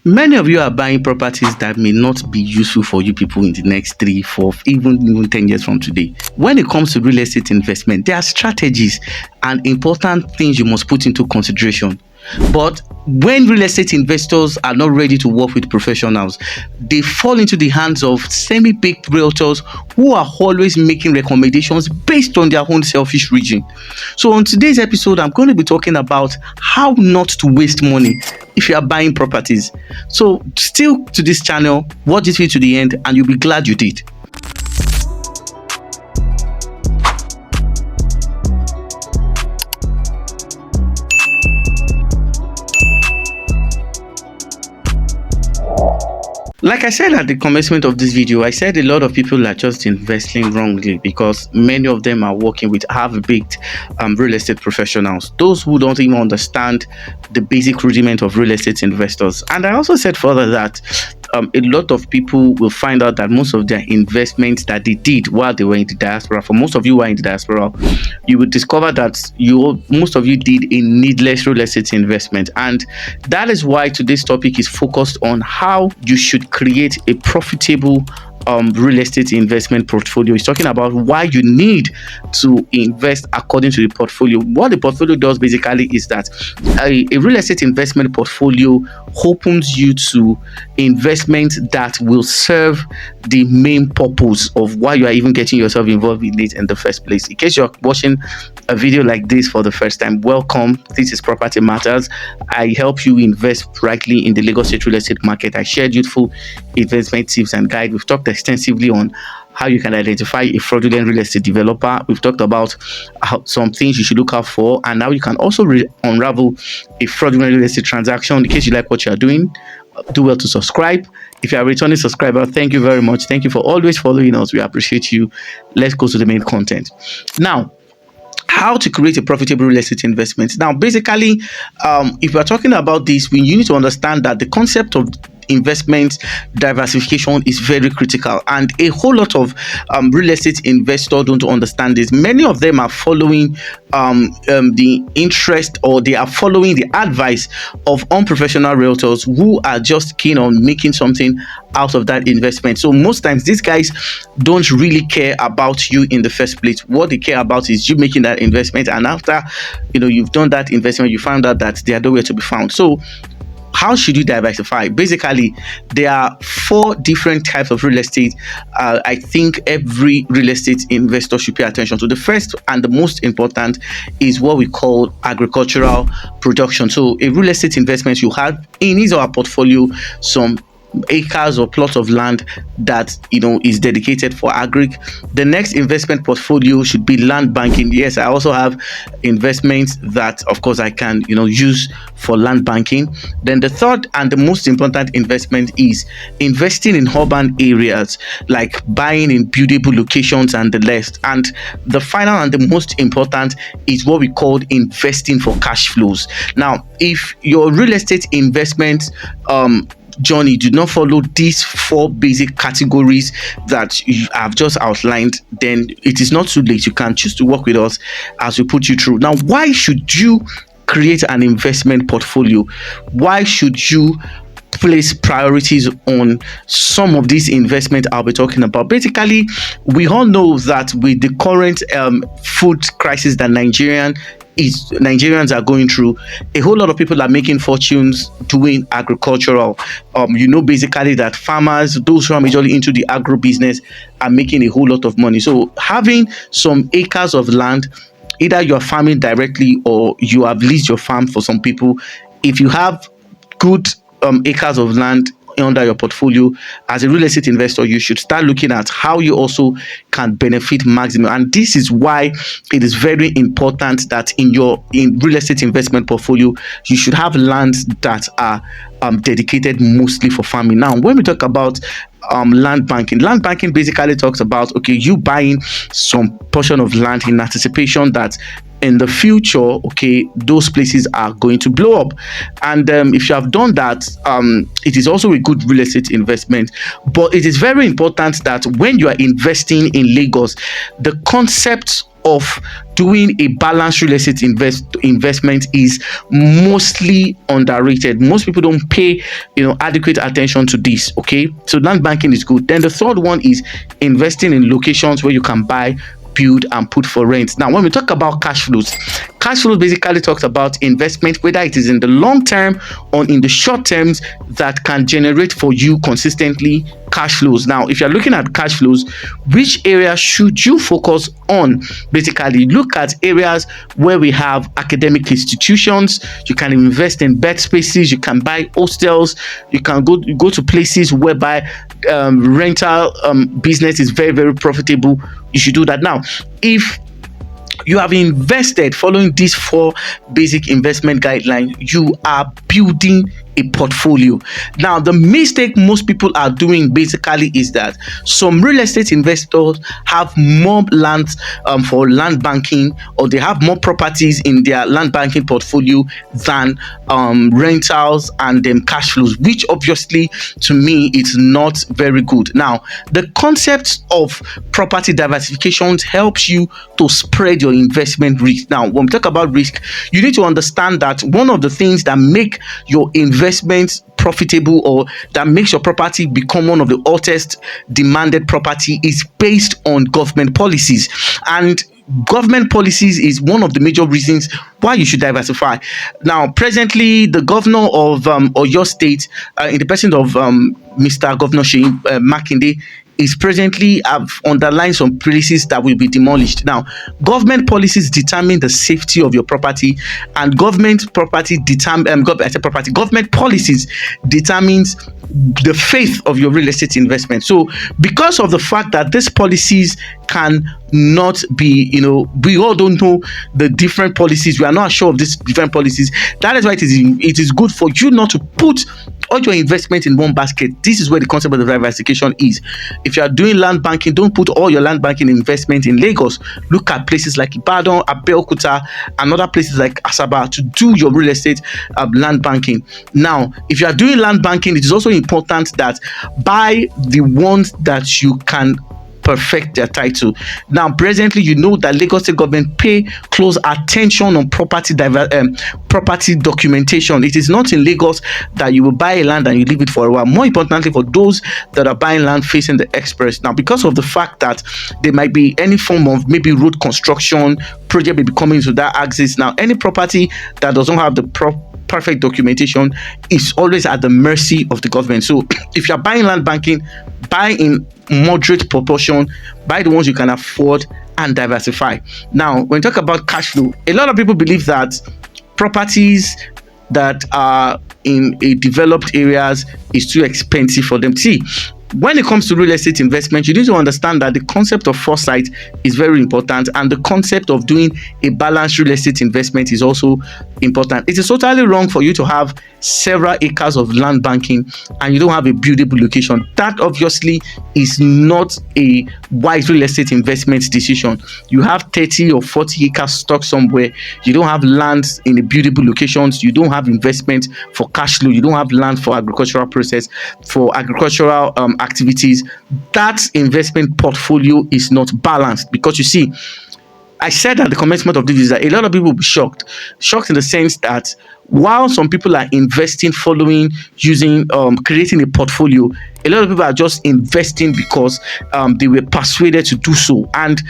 Many of you are buying properties that may not be useful for you people in the next 3, 4, even 10 years from today. When it comes to real estate investment, there are strategies and important things you must put into consideration. But when real estate investors are not ready to work with professionals, they fall into the hands of semi-baked realtors who are always making recommendations based on their own selfish reason. So on today's episode, I'm going to be talking about how not to waste money if you are buying properties. So still to this channel, watch this video to the end and you'll be glad you did. Like I said at the commencement of this video, I said a lot of people are just investing wrongly because many of them are working with half-baked real estate professionals, those who don't even understand the basic rudiment of real estate investors. And I also said further that a lot of people will find out that most of their investments that they did while they were in the diaspora, for most of you who are in the diaspora, you will discover that most of you did a needless real estate investment. And that is why today's topic is focused on how you should create a profitable real estate investment portfolio. It's talking about why you need to invest according to the portfolio. What the portfolio does basically is that a real estate investment portfolio opens you to investments that will serve the main purpose of why you are even getting yourself involved in it in the first place. In case you're watching a video like this for the first time, welcome. This is Property Matters. I help you invest rightly in the Lagos State real estate market. I shared useful investment tips and guide. We've talked extensively on how you can identify a fraudulent real estate developer. We've talked about some things you should look out for, and now you can also unravel a fraudulent real estate transaction. In case you like what you are doing, do well to subscribe. If you are a returning subscriber, thank you very much. Thank you for always following us. We appreciate you. Let's go to the main content now. How to create a profitable real estate investment. Now, basically, if we're talking about this, you need to understand that the concept of investment diversification is very critical, and a whole lot of real estate investors don't understand this. Many of them are following the interest, or they are following the advice of unprofessional realtors who are just keen on making something out of that investment. So most times these guys don't really care about you in the first place. What they care about is you making that investment, and after you've done that investment, you found out that they are nowhere to be found. So how should you diversify? Basically, there are 4 different types of real estate. I think every real estate investor should pay attention to. The first and the most important is what we call agricultural production. So a real estate investment, you have in his or her portfolio some acres or plots of land that is dedicated for agric. The next investment portfolio should be land banking. Yes, I also have investments that of course I can use for land banking. Then the third and the most important investment is investing in urban areas, like buying in buildable locations and the rest. And the final and the most important is what we call investing for cash flows. Now, if your real estate investment journey do not follow these 4 basic categories that you have just outlined, then it is not too late. You can choose to work with us as we put you through. Now, why should you create an investment portfolio? Why should you place priorities on some of these investments I'll be talking about? Basically, we all know that with the current food crisis that Nigerians are going through, a whole lot of people are making fortunes doing agricultural. Basically that farmers, those who are majorly into the agro business, are making a whole lot of money. So having some acres of land, either you're farming directly or you have leased your farm for some people, if you have good acres of land under your portfolio, as a real estate investor, you should start looking at how you also can benefit maximum. And this is why it is very important that in real estate investment portfolio, you should have lands that are dedicated mostly for farming. Now, when we talk about land banking basically talks about you buying some portion of land in anticipation that in the future, those places are going to blow up. And if you have done that, it is also a good real estate investment. But it is very important that when you are investing in Lagos, the concept of doing a balanced real estate investment is mostly underrated. Most people don't pay adequate attention to this. Okay, so land banking is good. Then the third one is investing in locations where you can buy, build and put for rent. Now when we talk about cash flows basically talks about investment, whether it is in the long term or in the short terms, that can generate for you consistently cash flows. Now if you're looking at cash flows, which area should you focus on? Basically look at areas where we have academic institutions. You can invest in bed spaces, you can buy hostels, you can go to places whereby rental business is very, very profitable. You should do that. Now if you have invested following these 4 basic investment guidelines, you are building a portfolio. Now the mistake most people are doing basically is that some real estate investors have more land for land banking, or they have more properties in their land banking portfolio than rentals and cash flows, which obviously to me is not very good. Now the concept of property diversification helps you to spread your investment risk. Now when we talk about risk, you need to understand that one of the things that make your investment profitable, or that makes your property become one of the hottest demanded property, is based on government policies. And government policies is one of the major reasons why you should diversify. Now presently the governor of Oyo State, in the person of Mr. Governor Seyi Makinde, is presently have underlined some places that will be demolished. Now government policies determine the safety of your property, and government policies determines the faith of your real estate investment. So because of the fact that these policies can not be, we all don't know the different policies, we are not sure of these different policies. That is why it is good for you not to put all your investment in one basket. This is where the concept of the diversification is. If you are doing land banking, don't put all your land banking investment in Lagos. Look at places like Ibadan, Abeokuta, and other places like Asaba to do your real estate land banking. Now if you are doing land banking, it is also important that buy the ones that you can perfect their title. Now presently that Lagos State government pay close attention on property documentation. It is not in Lagos that you will buy a land and you leave it for a while. More importantly, for those that are buying land facing the express, now because of the fact that there might be any form of maybe road construction project may be coming to that axis. Now any property that doesn't have the perfect documentation is always at the mercy of the government. So if you're buying land banking, buy in moderate proportion, buy the ones you can afford, and diversify. Now when we talk about cash flow, a lot of people believe that properties that are in a developed areas is too expensive for them. See, when it comes to real estate investment, you need to understand that the concept of foresight is very important, and the concept of doing a balanced real estate investment is also important. It is totally wrong for you to have several acres of land banking and you don't have a buildable location. That obviously is not a wise real estate investment decision. You have 30 or 40 acres stuck somewhere, you don't have land in the buildable locations, you don't have investment for cash flow, you don't have land for agricultural process, for agricultural activities. That investment portfolio is not balanced. Because you see, I said at the commencement of this is that a lot of people will be shocked in the sense that while some people are investing following using creating a portfolio, a lot of people are just investing because they were persuaded to do so. And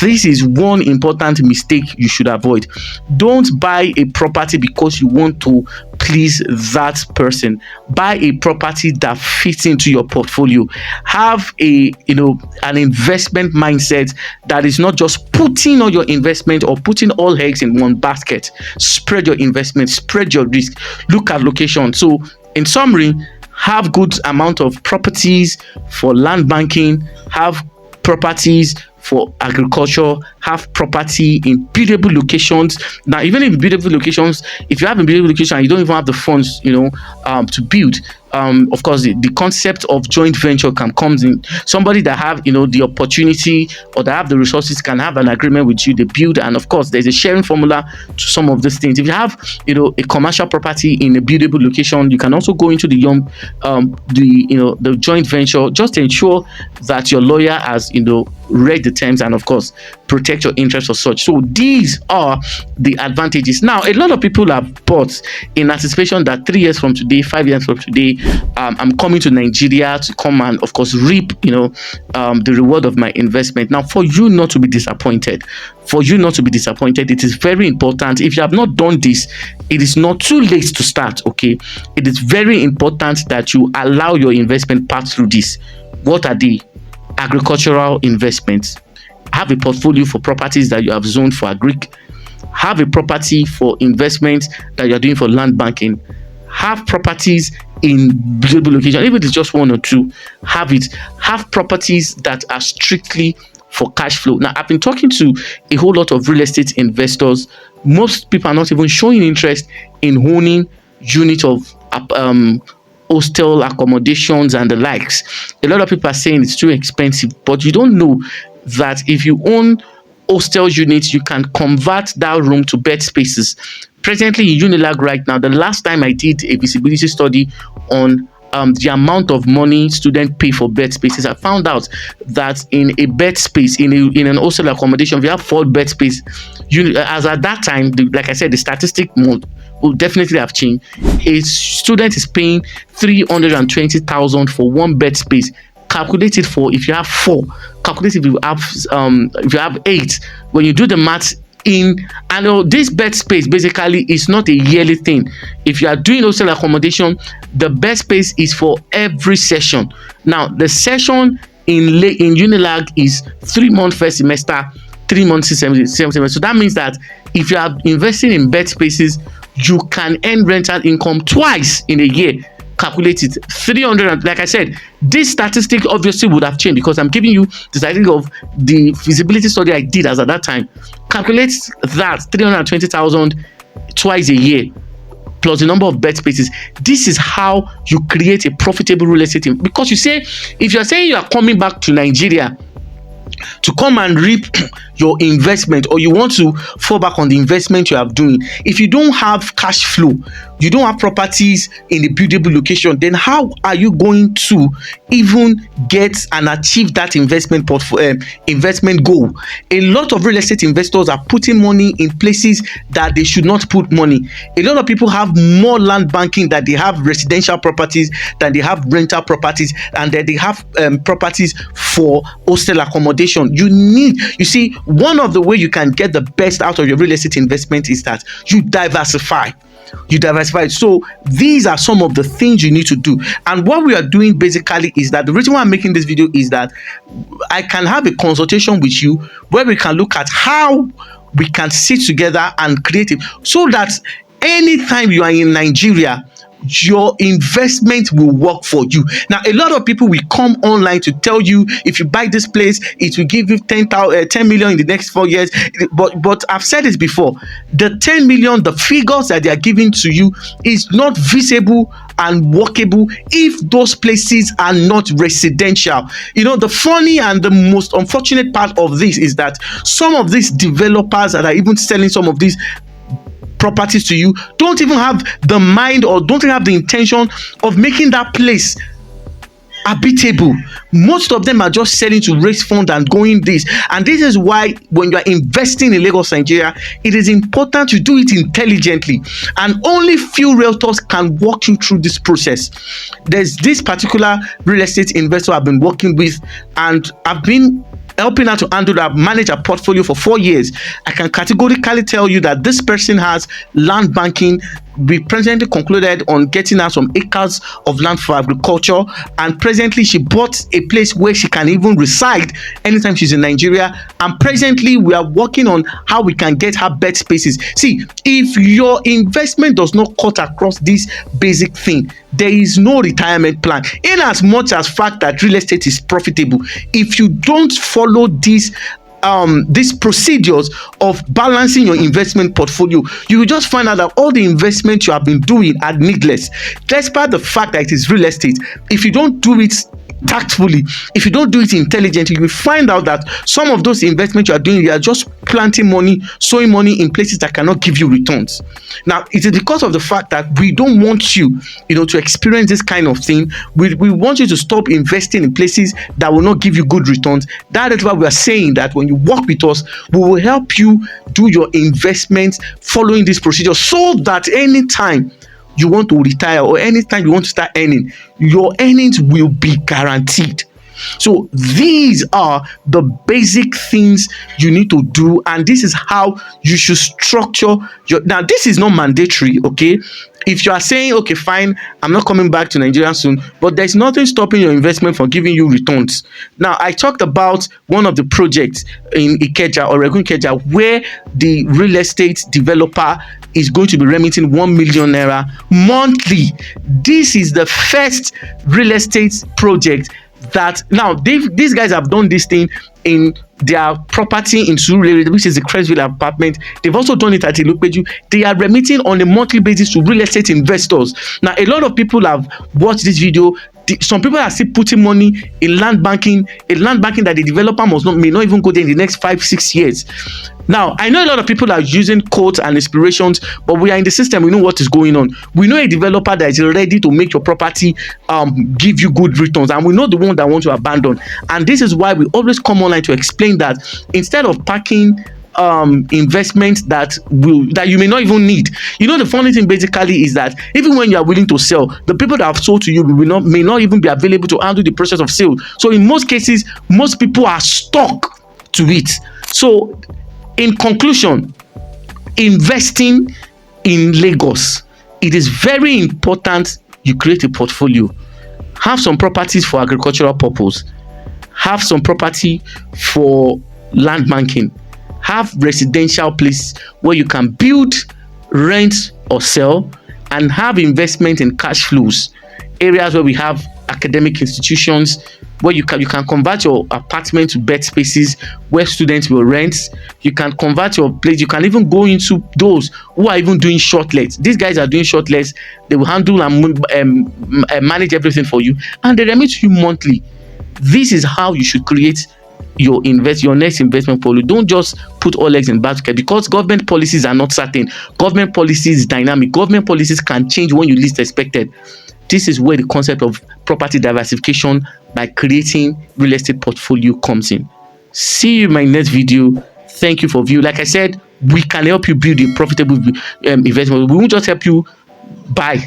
this is one important mistake you should avoid. Don't buy a property because you want to please that person. Buy a property that fits into your portfolio. Have an investment mindset that is not just putting all your investment or putting all eggs in one basket. Spread your investment, spread your risk, look at location. So in summary, have good amount of properties for land banking, have properties for agriculture, have property in buildable locations. Now, even in buildable locations, if you have a buildable location and you don't even have the funds, to build, of course, the concept of joint venture comes in. Somebody that have, the opportunity or that have the resources can have an agreement with you. They build, and of course, there's a sharing formula to some of these things. If you have, a commercial property in a buildable location, you can also go into the joint venture. Just ensure that your lawyer has, read the terms and of course protect your interests or such. So these are the advantages. Now, a lot of people have bought in anticipation that 3 years from today, 5 years from today, I'm coming to Nigeria to come and of course reap the reward of my investment. Now, for you not to be disappointed, it is very important. If you have not done this, it is not too late to start. Okay, it is very important that you allow your investment pass through this. What are the agricultural investments? Have a portfolio for properties that you have zoned for agric. Have a property for investments that you're doing for land banking. Have properties in buildable location, even if it's just one or two. Have properties that are strictly for cash flow. Now, I've been talking to a whole lot of real estate investors. Most people are not even showing interest in owning units of hostel accommodations and the likes. A lot of people are saying it's too expensive, but you don't know that if you own hostel units, you can convert that room to bed spaces. Presently in Unilag right now, the last time I did a visibility study on the amount of money students pay for bed spaces, I found out that in a bed space, in an hostel accommodation, we have 4 bed space. As at that time, like I said, the statistic will definitely have changed. A student is paying 320,000 for 1 bed space. Calculated for if you have 4. Calculated if you have 8. When you do the maths this bed space basically is not a yearly thing. If you are doing hostel accommodation, the bed space is for every session. Now, the session in Unilag is 3 months first semester, 3 months second semester. So that means that if you are investing in bed spaces, you can earn rental income twice in a year. Calculate it 300. Like I said, this statistic obviously would have changed because I'm giving you the statistic of the feasibility study I did as at that time. Calculate that 320,000 twice a year plus the number of bed spaces. This is how you create a profitable real estate. Because you say, if you're saying you are coming back to Nigeria to come and reap your investment, or you want to fall back on the investment you are doing, if you don't have cash flow, you don't have properties in a buildable location, then how are you going to even get and achieve that investment goal? A lot of real estate investors are putting money in places that they should not put money. A lot of people have more land banking than they have residential properties, than they have rental properties, and that they have properties for hostel accommodation. You see, one of the way you can get the best out of your real estate investment is that you diversify. So these are some of the things you need to do. And what we are doing basically is that the reason why I'm making this video is that I can have a consultation with you where we can look at how we can sit together and create it, so that anytime you are in Nigeria, your investment will work for you. Now, a lot of people will come online to tell you, if you buy this place, it will give you 10 million in the next 4 years. But I've said this before, the 10 million, the figures that they are giving to you is not visible and workable if those places are not residential. You know, the funny and the most unfortunate part of this is that some of these developers that are even selling some of these properties to you don't even have the mind or don't even have the intention of making that place habitable. Most of them are just selling to raise funds and going this. And this is why when you are investing in Lagos, Nigeria, it is important to do it intelligently. And only few realtors can walk you through this process. There's this particular real estate investor I've been working with, and I've been helping her to manage a portfolio for 4 years. I can categorically tell you that this person has land banking. We presently concluded on getting her some acres of land for agriculture, and presently she bought a place where she can even reside anytime she's in Nigeria. And presently we are working on how we can get her bed spaces. See, if your investment does not cut across this basic thing, there is no retirement plan. In as much as fact that real estate is profitable, if you don't follow this these procedures of balancing your investment portfolio, you will just find out that all the investments you have been doing are needless, despite the fact that it is real estate. If you don't do it tactfully, if you don't do it intelligently, you will find out that some of those investments you are doing, you are just planting money, sowing money in places that cannot give you returns. Now, it is because of the fact that we don't want you, to experience this kind of thing. We want you to stop investing in places that will not give you good returns. That is why we are saying that when you work with us, we will help you do your investments following this procedure, so that anytime you want to retire or anytime you want to start earning, your earnings will be guaranteed. So these are the basic things you need to do, and this is how you should structure your. Now, this is not mandatory, okay? If you are saying, okay, fine, I'm not coming back to Nigeria soon, but there's nothing stopping your investment from giving you returns. Now, I talked about one of the projects in Ikeja or Regun Ikeja, where the real estate developer is going to be remitting 1 million naira monthly. This is the first real estate project that now these guys have done this thing in their property in Surulere, which is the Crestville apartment. They've also done it at Ilupeju. They are remitting on a monthly basis to real estate investors. Now, a lot of people have watched this video. Some people are still putting money in land banking, that the developer may not even go there in the next 5-6 years. Now, I know a lot of people are using quotes and inspirations, but we are in the system. We know what is going on. We know a developer that is ready to make your property give you good returns, and we know the one that want to abandon. And this is why we always come online to explain that instead of packing investments that you may not even need. The funny thing basically is that even when you are willing to sell, the people that have sold to you may not even be available to handle the process of sale. So in most cases, most people are stuck to it. So in conclusion, investing in Lagos, it is very important you create a portfolio. Have some properties for agricultural purpose. Have some property for land banking. Have residential place where you can build, rent or sell, and have investment in cash flows. Areas where we have academic institutions, where you can convert your apartment to bed spaces where students will rent. You can convert your place. You can even go into those who are even doing short lets. These guys are doing short lets. They will handle and manage everything for you, and they remit you monthly. This is how you should create your next investment portfolio. Don't just put all eggs in basket, because government policies are not certain. Government policies is dynamic. Government policies can change when you least expected. This is where the concept of property diversification by creating real estate portfolio comes in. See you in my next video. Thank you for viewing. Like I said, we can help you build a profitable investment. We won't just help you buy.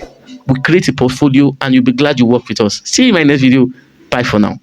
We create a portfolio, and you'll be glad you work with us. See you in my next video. Bye for now.